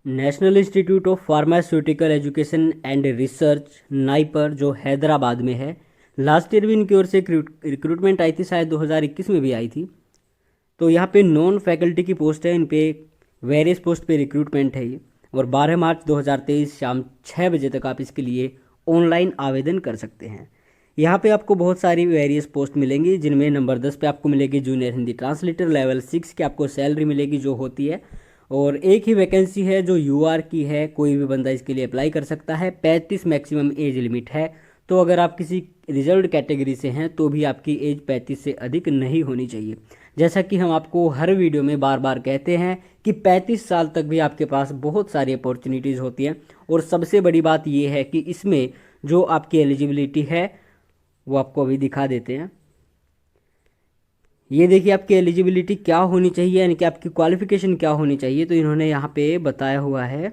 National institute of pharmaceutical education and research NIPER जो हैदराबाद में है, लास्ट ईयर भी इनकी ओर से रिक्रूटमेंट आई थी, शायद 2021 में भी आई थी। तो यहाँ पे नॉन फैकल्टी की पोस्ट है, इन पे वेरियस पोस्ट पे रिक्रूटमेंट है ये। और 12 मार्च 2023 शाम 6 बजे तक आप इसके लिए ऑनलाइन आवेदन कर सकते हैं। यहाँ पे आपको बहुत सारी वेरियस पोस्ट मिलेंगी, जिनमें नंबर 10 पे आपको मिलेगी जूनियर हिंदी ट्रांसलेटर, लेवल 6 की आपको सैलरी मिलेगी जो होती है। और एक ही वैकेंसी है जो यूआर की है, कोई भी बंदा इसके लिए अप्लाई कर सकता है। 35 मैक्सिमम एज लिमिट है, तो अगर आप किसी रिजर्व्ड कैटेगरी से हैं तो भी आपकी एज 35 से अधिक नहीं होनी चाहिए। जैसा कि हम आपको हर वीडियो में बार बार कहते हैं कि 35 साल तक भी आपके पास बहुत सारी अपॉर्चुनिटीज़ होती हैं। और सबसे बड़ी बात यह है कि इसमें जो आपकी एलिजिबिलिटी है वो आपको अभी दिखा देते हैं। ये देखिए आपकी एलिजिबिलिटी क्या होनी चाहिए, यानी कि आपकी क्वालिफिकेशन क्या होनी चाहिए। तो इन्होंने यहाँ पे बताया हुआ है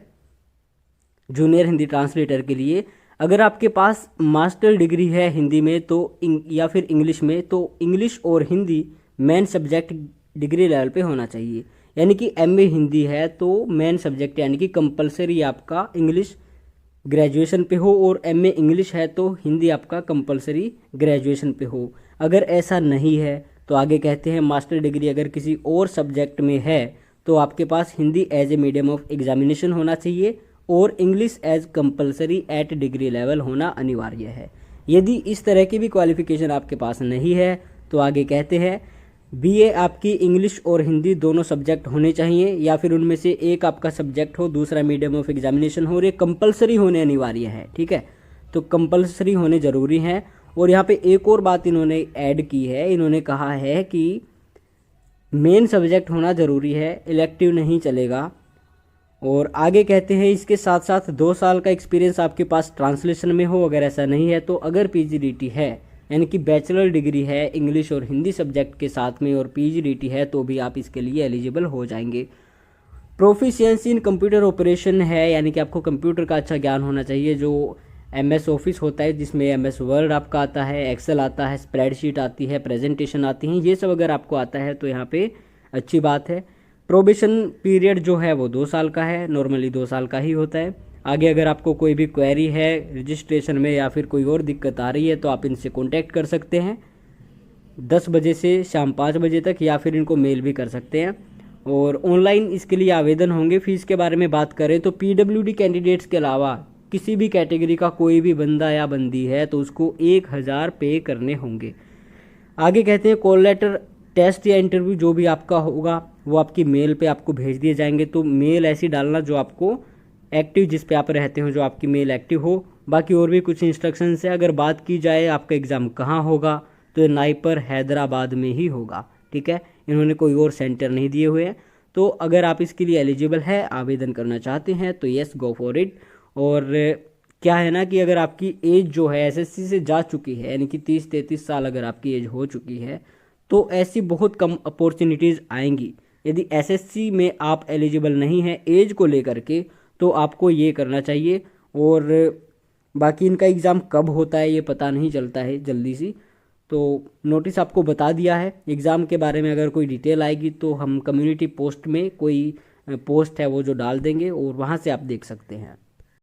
जूनियर हिंदी ट्रांसलेटर के लिए, अगर आपके पास मास्टर डिग्री है हिंदी में तो या फिर इंग्लिश में, तो इंग्लिश और Hindi main subject degree level पे होना चाहिए। यानी कि एमए हिंदी है तो मेन सब्जेक्ट यानी कि कंपलसरी आपका इंग्लिश ग्रेजुएशन पे हो, और एमए इंग्लिश है तो हिंदी आपका कंपलसरी ग्रेजुएशन पे हो। अगर ऐसा नहीं है तो आगे कहते हैं मास्टर डिग्री अगर किसी और सब्जेक्ट में है तो आपके पास Hindi as a medium of examination होना चाहिए और English as compulsory at degree level होना अनिवार्य है। यदि इस तरह की भी क्वालिफिकेशन आपके पास नहीं है तो आगे कहते हैं बीए आपकी इंग्लिश और हिंदी दोनों सब्जेक्ट होने चाहिए, या फिर उनमें से एक आपका सब्जेक्ट हो, दूसरा मीडियम ऑफ एग्जामिनेशन हो, और ये कंपलसरी होने अनिवार्य है। ठीक है, तो कंपलसरी होने ज़रूरी हैं। और यहाँ पे एक और बात इन्होंने ऐड की है, इन्होंने कहा है कि मेन सब्जेक्ट होना ज़रूरी है, इलेक्टिव नहीं चलेगा। और आगे कहते हैं इसके साथ साथ 2 साल का एक्सपीरियंस आपके पास ट्रांसलेशन में हो। अगर ऐसा नहीं है तो अगर पीजीडीटी है, यानी कि बैचलर डिग्री है इंग्लिश और हिंदी सब्जेक्ट के साथ में, और पीजीडीटी है तो भी आप इसके लिए एलिजिबल हो जाएंगे। प्रोफिशिएंसी इन कंप्यूटर ऑपरेशन है, यानी कि आपको कंप्यूटर का अच्छा ज्ञान होना चाहिए। जो एमएस ऑफिस होता है जिसमें एमएस वर्ड आपका आता है, एक्सेल आता है, स्प्रेडशीट आती है, प्रेजेंटेशन आती हैं, ये सब अगर आपको आता है तो यहाँ पे अच्छी बात है। प्रोबेशन पीरियड जो है वो 2 साल का है, नॉर्मली 2 साल का ही होता है। आगे अगर आपको कोई भी क्वेरी है रजिस्ट्रेशन में या फिर कोई और दिक्कत आ रही है तो आप इनसे कांटेक्ट कर सकते हैं 10 बजे से शाम 5 बजे तक, या फिर इनको मेल भी कर सकते हैं। और ऑनलाइन इसके लिए आवेदन होंगे। फीस के बारे में बात करें तो पीडब्ल्यूडी कैंडिडेट्स के अलावा किसी भी कैटेगरी का कोई भी बंदा या बंदी है तो उसको 1000 पे करने होंगे। आगे कहते हैं कॉल लेटर, टेस्ट या इंटरव्यू जो भी आपका होगा वो आपकी मेल पे आपको भेज दिए जाएंगे। तो मेल ऐसी डालना जो आपको एक्टिव, जिस पे आप रहते हो, जो आपकी मेल एक्टिव हो। बाकी और भी कुछ इंस्ट्रक्शंस है। अगर बात की जाए आपका एग्ज़ाम कहाँ होगा तो नाइपर हैदराबाद में ही होगा। ठीक है, इन्होंने कोई और सेंटर नहीं दिए हुए हैं। तो अगर आप इसके लिए एलिजिबल है, आवेदन करना चाहते हैं तो यस, गो फॉर इट। और क्या है ना कि अगर आपकी एज जो है एसएससी से जा चुकी है, यानी कि 30-33 साल अगर आपकी एज हो चुकी है तो ऐसी बहुत कम अपॉर्चुनिटीज़ आएंगी। यदि एसएससी में आप एलिजिबल नहीं हैं एज को लेकर के तो आपको ये करना चाहिए। और बाकी इनका एग्ज़ाम कब होता है ये पता नहीं चलता है जल्दी सी, तो नोटिस आपको बता दिया है। एग्ज़ाम के बारे में अगर कोई डिटेल आएगी तो हम कम्युनिटी पोस्ट में कोई पोस्ट है वो जो डाल देंगे और वहाँ से आप देख सकते हैं।